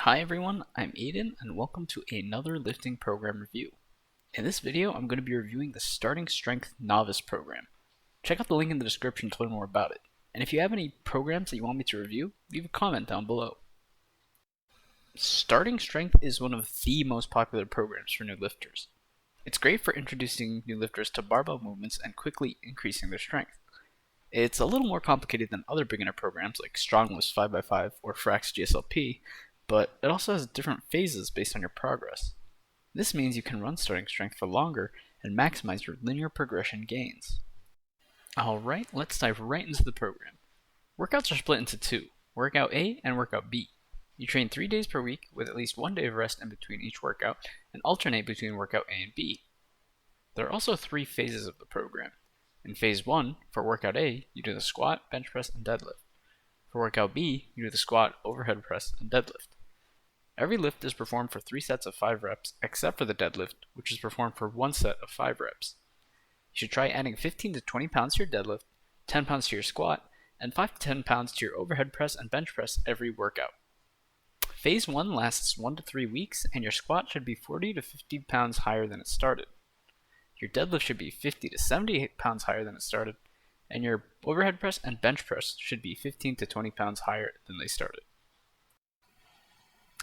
Hi everyone, I'm Aiden and welcome to another lifting program review. In this video, I'm going to be reviewing the Starting Strength Novice program. Check out the link in the description to learn more about it. And if you have any programs that you want me to review, leave a comment down below. Starting Strength is one of the most popular programs for new lifters. It's great for introducing new lifters to barbell movements and quickly increasing their strength. It's a little more complicated than other beginner programs like StrongLifts 5x5 or Frax GSLP, but it also has different phases based on your progress. This means you can run starting strength for longer and maximize your linear progression gains. Alright, let's dive right into the program. Workouts are split into two, Workout A and Workout B. You train 3 days per week with at least 1 day of rest in between each workout and alternate between Workout A and B. There are also 3 phases of the program. In Phase 1, for Workout A, you do the squat, bench press, and deadlift. For Workout B, you do the squat, overhead press, and deadlift. Every lift is performed for 3 sets of 5 reps, except for the deadlift, which is performed for 1 set of 5 reps. You should try adding 15 to 20 pounds to your deadlift, 10 pounds to your squat, and 5 to 10 pounds to your overhead press and bench press every workout. Phase 1 lasts 1 to 3 weeks, and your squat should be 40 to 50 pounds higher than it started. Your deadlift should be 50 to 70 pounds higher than it started, and your overhead press and bench press should be 15 to 20 pounds higher than they started.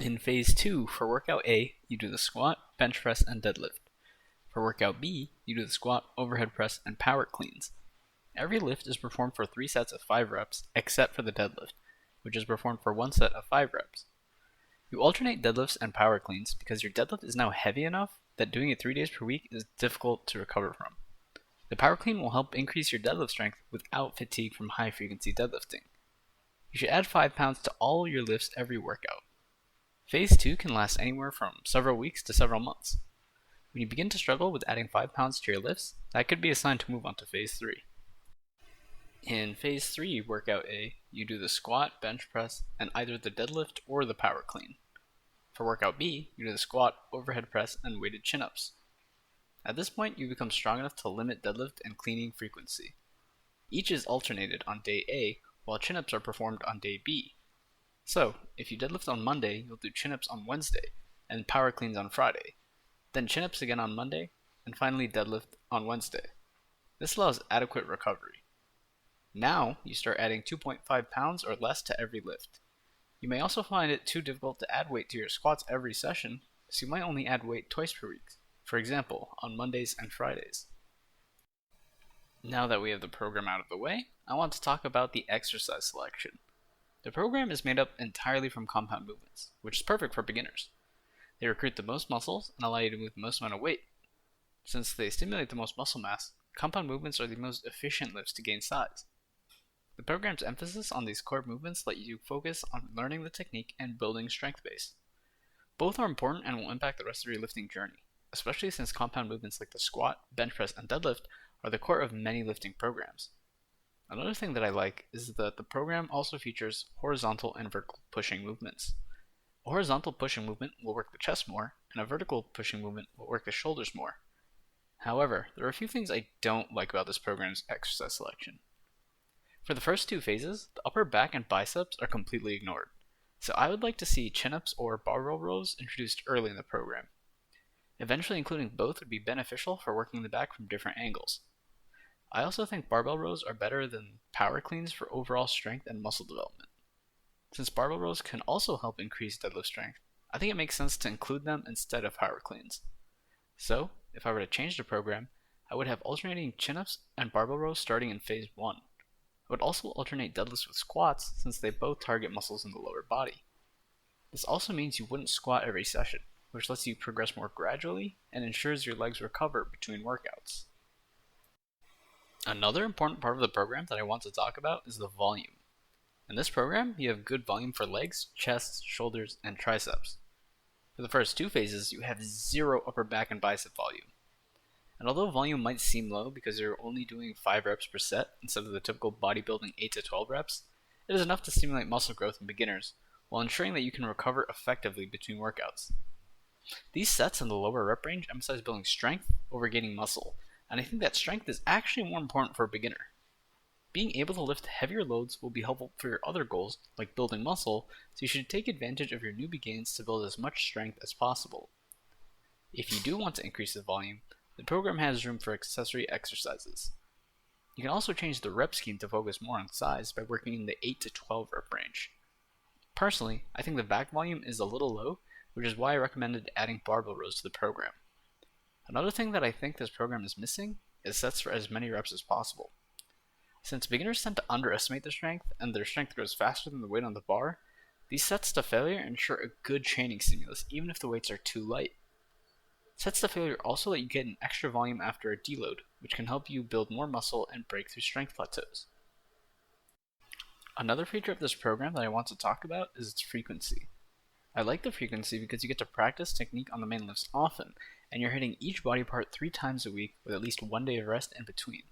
In Phase 2, for Workout A, you do the squat, bench press, and deadlift. For Workout B, you do the squat, overhead press, and power cleans. Every lift is performed for 3 sets of 5 reps, except for the deadlift, which is performed for 1 set of 5 reps. You alternate deadlifts and power cleans because your deadlift is now heavy enough that doing it 3 days per week is difficult to recover from. The power clean will help increase your deadlift strength without fatigue from high frequency deadlifting. You should add 5 pounds to all your lifts every workout. Phase 2 can last anywhere from several weeks to several months. When you begin to struggle with adding 5 pounds to your lifts, that could be a sign to move on to Phase 3. In Phase 3 Workout A, you do the squat, bench press, and either the deadlift or the power clean. For Workout B, you do the squat, overhead press, and weighted chin-ups. At this point, you become strong enough to limit deadlift and cleaning frequency. Each is alternated on day A, while chin-ups are performed on day B. So, if you deadlift on Monday, you'll do chin-ups on Wednesday, and power cleans on Friday, then chin-ups again on Monday, and finally deadlift on Wednesday. This allows adequate recovery. Now, you start adding 2.5 pounds or less to every lift. You may also find it too difficult to add weight to your squats every session, so you might only add weight twice per week, for example, on Mondays and Fridays. Now that we have the program out of the way, I want to talk about the exercise selection. The program is made up entirely from compound movements, which is perfect for beginners. They recruit the most muscles and allow you to move the most amount of weight. Since they stimulate the most muscle mass, compound movements are the most efficient lifts to gain size. The program's emphasis on these core movements let you focus on learning the technique and building strength base. Both are important and will impact the rest of your lifting journey, especially since compound movements like the squat, bench press, and deadlift are the core of many lifting programs. Another thing that I like is that the program also features horizontal and vertical pushing movements. A horizontal pushing movement will work the chest more, and a vertical pushing movement will work the shoulders more. However, there are a few things I don't like about this program's exercise selection. For the first 2 phases, the upper back and biceps are completely ignored, so I would like to see chin-ups or barbell rows introduced early in the program. Eventually including both would be beneficial for working the back from different angles. I also think barbell rows are better than power cleans for overall strength and muscle development. Since barbell rows can also help increase deadlift strength, I think it makes sense to include them instead of power cleans. So, if I were to change the program, I would have alternating chin-ups and barbell rows starting in Phase 1. I would also alternate deadlifts with squats since they both target muscles in the lower body. This also means you wouldn't squat every session, which lets you progress more gradually and ensures your legs recover between workouts. Another important part of the program that I want to talk about is the volume. In this program, you have good volume for legs, chest, shoulders, and triceps. For the first 2 phases, you have 0 upper back and bicep volume. And although volume might seem low because you're only doing 5 reps per set instead of the typical bodybuilding 8 to 12 reps, it is enough to stimulate muscle growth in beginners while ensuring that you can recover effectively between workouts. These sets in the lower rep range emphasize building strength over gaining muscle, and I think that strength is actually more important for a beginner. Being able to lift heavier loads will be helpful for your other goals, like building muscle, so you should take advantage of your newbie gains to build as much strength as possible. If you do want to increase the volume, the program has room for accessory exercises. You can also change the rep scheme to focus more on size by working in the 8 to 12 rep range. Personally, I think the back volume is a little low, which is why I recommended adding barbell rows to the program. Another thing that I think this program is missing is sets for as many reps as possible. Since beginners tend to underestimate their strength, and their strength grows faster than the weight on the bar, these sets to failure ensure a good training stimulus even if the weights are too light. Sets to failure also let you get an extra volume after a deload, which can help you build more muscle and break through strength plateaus. Another feature of this program that I want to talk about is its frequency. I like the frequency because you get to practice technique on the main lifts often, and you're hitting each body part 3 times a week with at least 1 day of rest in between.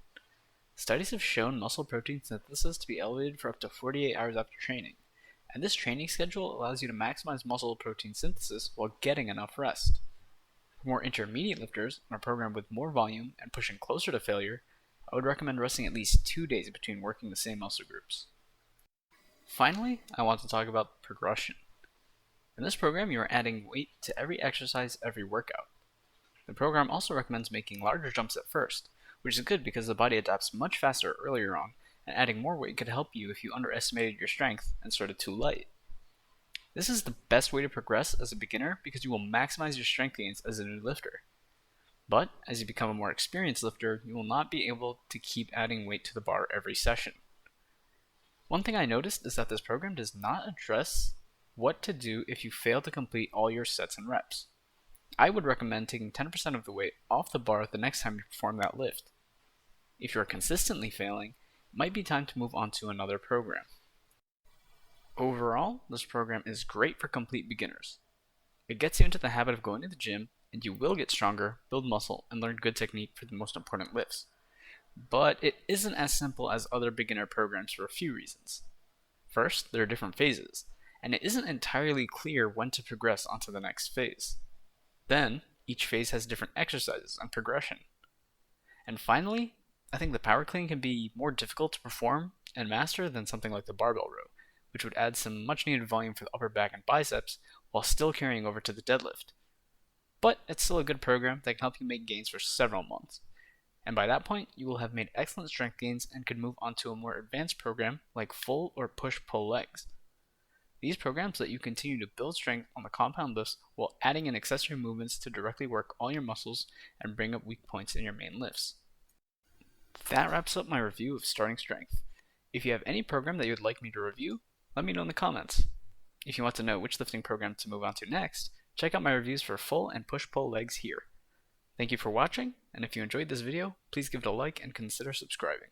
Studies have shown muscle protein synthesis to be elevated for up to 48 hours after training, and this training schedule allows you to maximize muscle protein synthesis while getting enough rest. For more intermediate lifters on a program with more volume and pushing closer to failure, I would recommend resting at least 2 days between working the same muscle groups. Finally, I want to talk about progression. In this program, you are adding weight to every exercise, every workout. The program also recommends making larger jumps at first, which is good because the body adapts much faster earlier on, and adding more weight could help you if you underestimated your strength and started too light. This is the best way to progress as a beginner because you will maximize your strength gains as a new lifter. But as you become a more experienced lifter, you will not be able to keep adding weight to the bar every session. One thing I noticed is that this program does not address what to do if you fail to complete all your sets and reps. I would recommend taking 10% of the weight off the bar the next time you perform that lift. If you are consistently failing, it might be time to move on to another program. Overall, this program is great for complete beginners. It gets you into the habit of going to the gym, and you will get stronger, build muscle, and learn good technique for the most important lifts. But it isn't as simple as other beginner programs for a few reasons. First, there are different phases, and it isn't entirely clear when to progress onto the next phase. Then, each phase has different exercises and progression. And finally, I think the power clean can be more difficult to perform and master than something like the barbell row, which would add some much needed volume for the upper back and biceps while still carrying over to the deadlift. But it's still a good program that can help you make gains for several months. And by that point, you will have made excellent strength gains and could move on to a more advanced program like full or push-pull legs. These programs let you continue to build strength on the compound lifts while adding in accessory movements to directly work all your muscles and bring up weak points in your main lifts. That wraps up my review of starting strength. If you have any program that you would like me to review, let me know in the comments. If you want to know which lifting program to move on to next, check out my reviews for full and push-pull legs here. Thank you for watching, and if you enjoyed this video, please give it a like and consider subscribing.